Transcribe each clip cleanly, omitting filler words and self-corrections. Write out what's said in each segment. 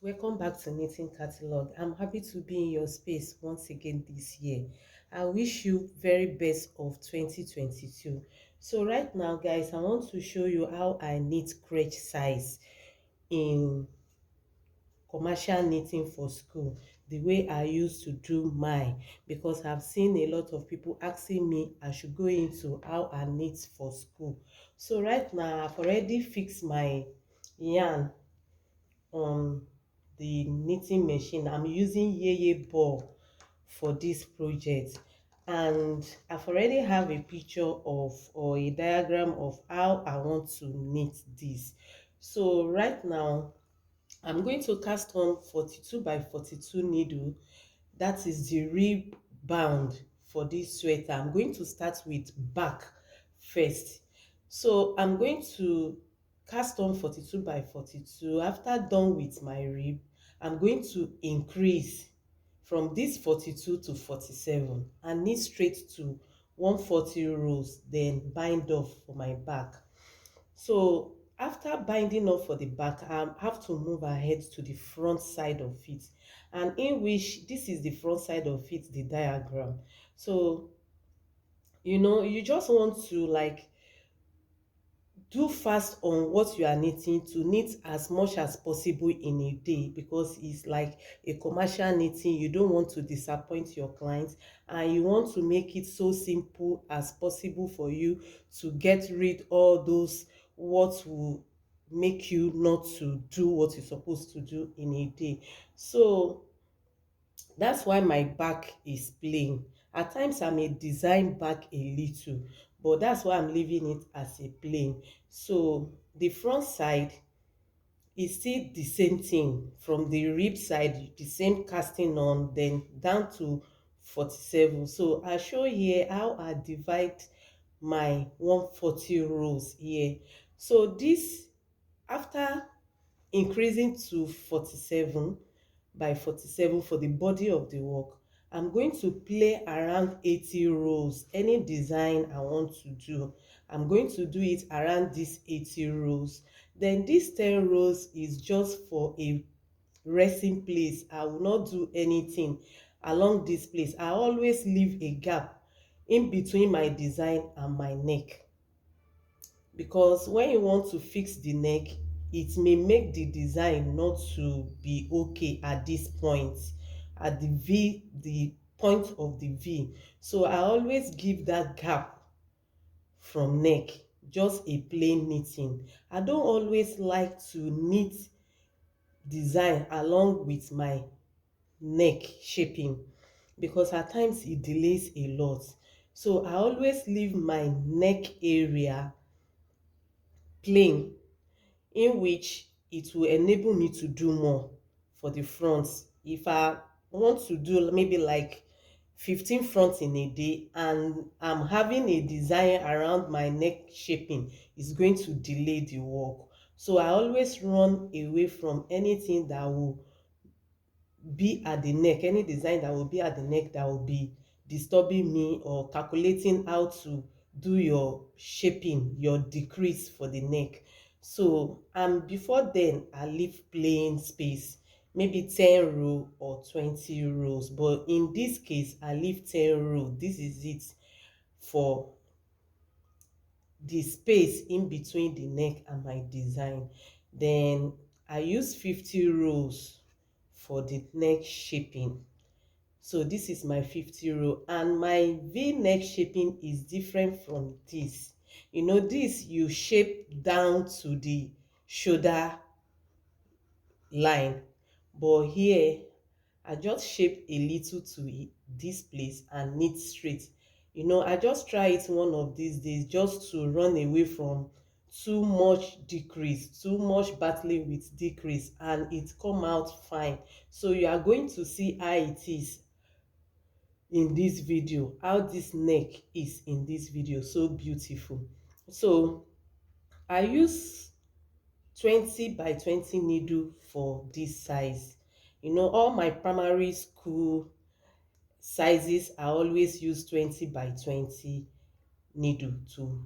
Welcome back to Knitting Catalog. I'm happy to be in your space once again this year. I wish you very best of 2022. So right now, guys, I want to show you how I knit crochet size in commercial knitting for school, the way I used to do mine, because I've seen a lot of people asking me I should go into how I knit for school. So right now, I've already fixed my yarn on the knitting machine. I'm using yeye ball for this project, and I've already have a picture of or a diagram of how I want to knit this. So right now I'm going to cast on 42 by 42 needle. That is the rib bound for this sweater. I'm going to start with back first. So I'm going to cast on 42 by 42. After done with my rib, I'm going to increase from this 42 to 47 and knit straight to 140 rows, then bind off for my back. So after binding off for the back, I have to move ahead to the front side of it, and in which this is the front side of it, the diagram. So you just want to like do fast on what you are knitting to knit as much as possible in a day, because it's like a commercial knitting. You don't want to disappoint your clients, and you want to make it so simple as possible for you to get rid all those what will make you not to do what you're supposed to do in a day. So that's why my back is plain. At times I may design back a little, but that's why I'm leaving it as a plain. So the front side is still the same thing. From the rib side, the same casting on, then down to 47. So I show here how I divide my 140 rows here. So this, after increasing to 47 by 47 for the body of the work, I'm going to play around 80 rows. Any design I want to do, I'm going to do it around these 80 rows. Then this 10 rows is just for a resting place. I will not do anything along this place. I always leave a gap in between my design and my neck, because when you want to fix the neck, it may make the design not to be okay at this point, at the v, the point of the v. So I always give that gap from neck, just a plain knitting. I don't always like to knit design along with my neck shaping, because at times it delays a lot. So I always leave my neck area plain, in which it will enable me to do more for the fronts. If I want to do maybe like 15 fronts in a day and I'm having a design around my neck shaping, it's going to delay the work. So I always run away from anything that will be at the neck, any design that will be at the neck that will be disturbing me or calculating how to do your shaping, your decrease for the neck. So before then I leave plain space, maybe 10 row or 20 rows, but in this case I leave 10 row. This is it for the space in between the neck and my design. Then I use 50 rows for the neck shaping. So this is my 50 row, and my v-neck shaping is different from this. This you shape down to the shoulder line, but here I just shape a little to this place and knit straight. I just try it one of these days just to run away from too much decrease, too much battling with decrease, and it come out fine. So you are going to see how it is in this video, how this neck is in this video, so beautiful. So I use 20 by 20 needle for this size. All my primary school sizes I always use 20 by 20 needle to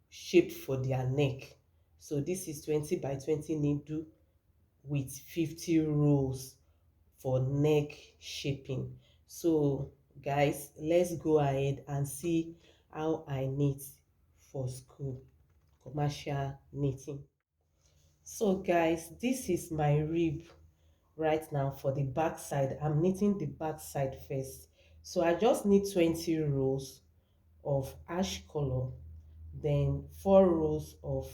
shape for their neck. So this is 20 by 20 needle with 50 rows for neck shaping. So guys, let's go ahead and see how I knit for school, commercial knitting. So guys, this is my rib right now for the back side. I'm knitting the back side first. So I just need 20 rows of ash color, then 4 rows of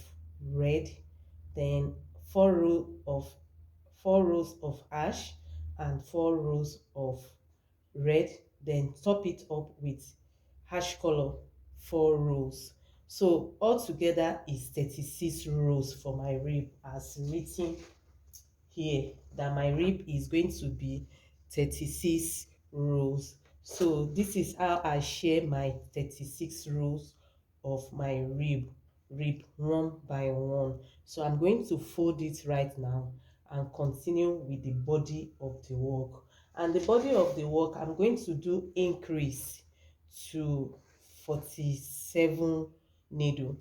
red, then 4 row of 4 rows of ash and 4 rows of red, then top it up with ash color 4 rows. So altogether is 36 rows for my rib as written here, that my rib is going to be 36 rows. So this is how I share my 36 rows of my rib one by one. So I'm going to fold it right now and continue with the body of the work. And the body of the work, I'm going to do increase to 47 needle.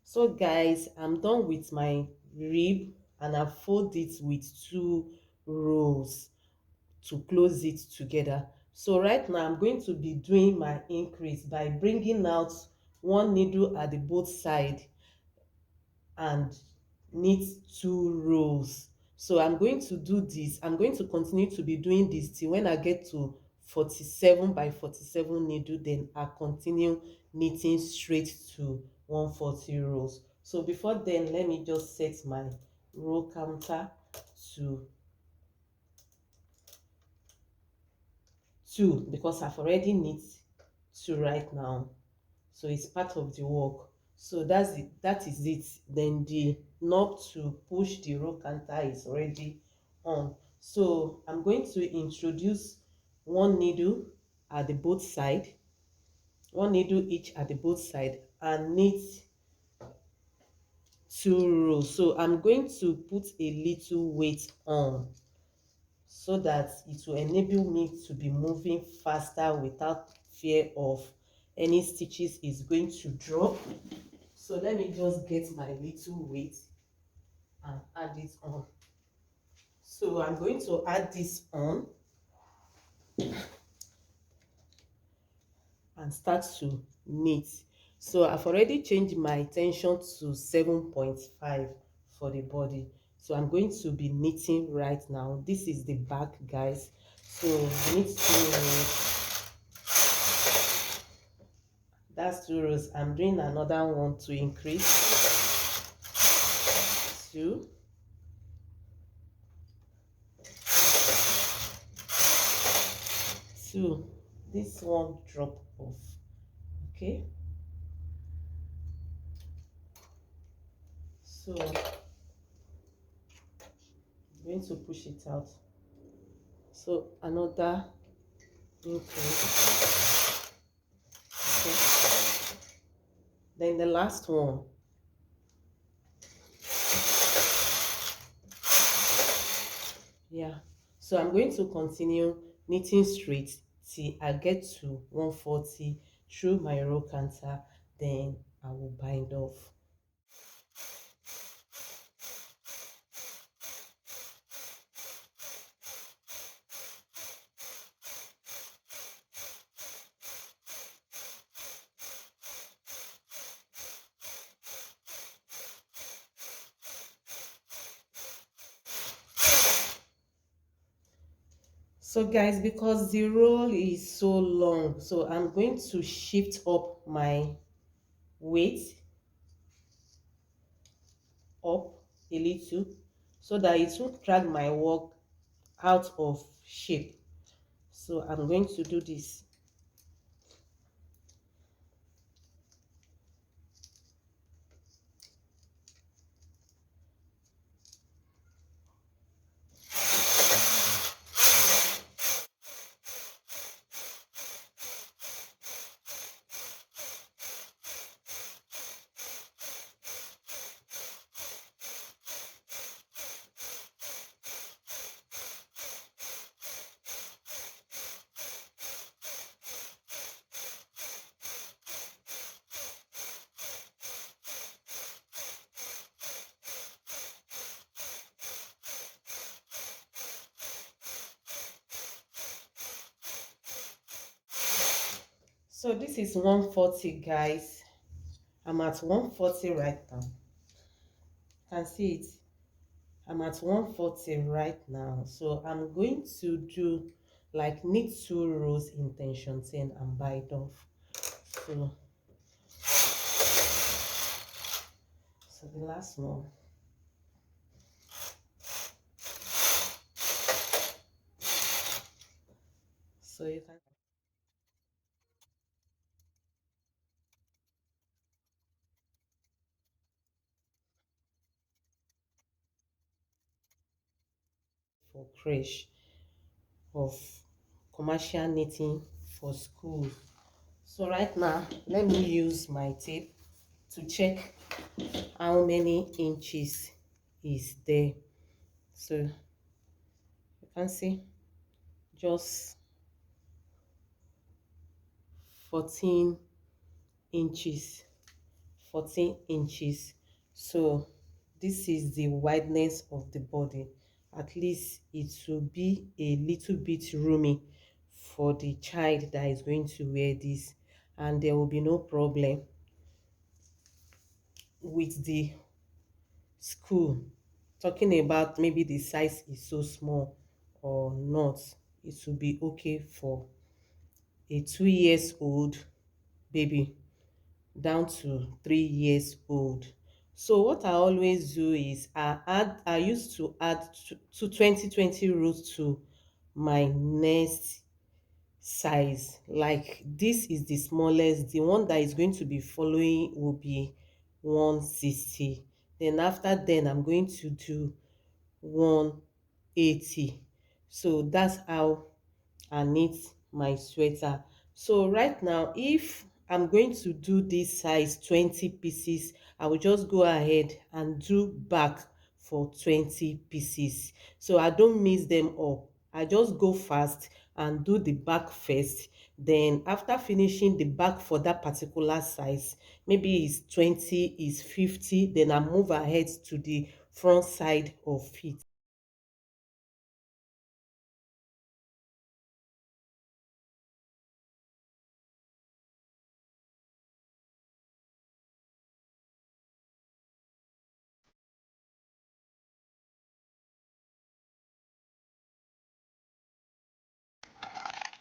So guys, I'm done with my rib and I fold it with 2 rows to close it together. So right now I'm going to be doing my increase by bringing out one needle at the both side and knit 2 rows. So I'm going to do this. I'm going to continue to be doing this till when I get to 47 by 47 needle, then I continue knitting straight to 140 rows. So before then, let me just set my row counter to 2 because I've already knit 2 right now. So it's part of the work. So that is it. Then the knob to push the row counter is already on. So I'm going to introduce one needle at the both side, one needle each at the both side, and knit 2 rows. So I'm going to put a little weight on so that it will enable me to be moving faster without fear of any stitches is going to drop. So let me just get my little weight and add it on. So I'm going to add this on and start to knit. So I've already changed my tension to 7.5 for the body. So I'm going to be knitting right now. This is the back, guys. So knit 2 rows. That's 2 rows. I'm doing another one to increase. 2. 2. This one drop off. Okay. So I'm going to push it out. So another increase. Okay. Then the last one. Yeah. So I'm going to continue knitting straight till I get to 140 through my row counter. Then I will bind off. So guys, because the roll is so long, so I'm going to shift up my weight up a little so that it won't drag my work out of shape. So I'm going to do this. So this is 140, guys. I'm at 140 right now. Can see it. I'm at 140 right now. So I'm going to do like knit 2 rows in tension 10 and bite off. So the last one. So you can for creche of commercial knitting for school. So right now, let me use my tape to check how many inches is there. So you can see just 14 inches. 14 inches. So this is the wideness of the body. At least it will be a little bit roomy for the child that is going to wear this, and there will be no problem with the school talking about maybe the size is so small or not. It will be okay for a 2 years old baby down to 3 years old. So what I always do is I used to add to 20 rows to my next size. Like this is the smallest. The one that is going to be following will be 160. Then after then I'm going to do 180. So that's how I knit my sweater. So right now, if I'm going to do this size 20 pieces, I will just go ahead and do back for 20 pieces. So I don't mix them up. I just go fast and do the back first. Then after finishing the back for that particular size, maybe it's 20, it's 50, then I move ahead to the front side of it.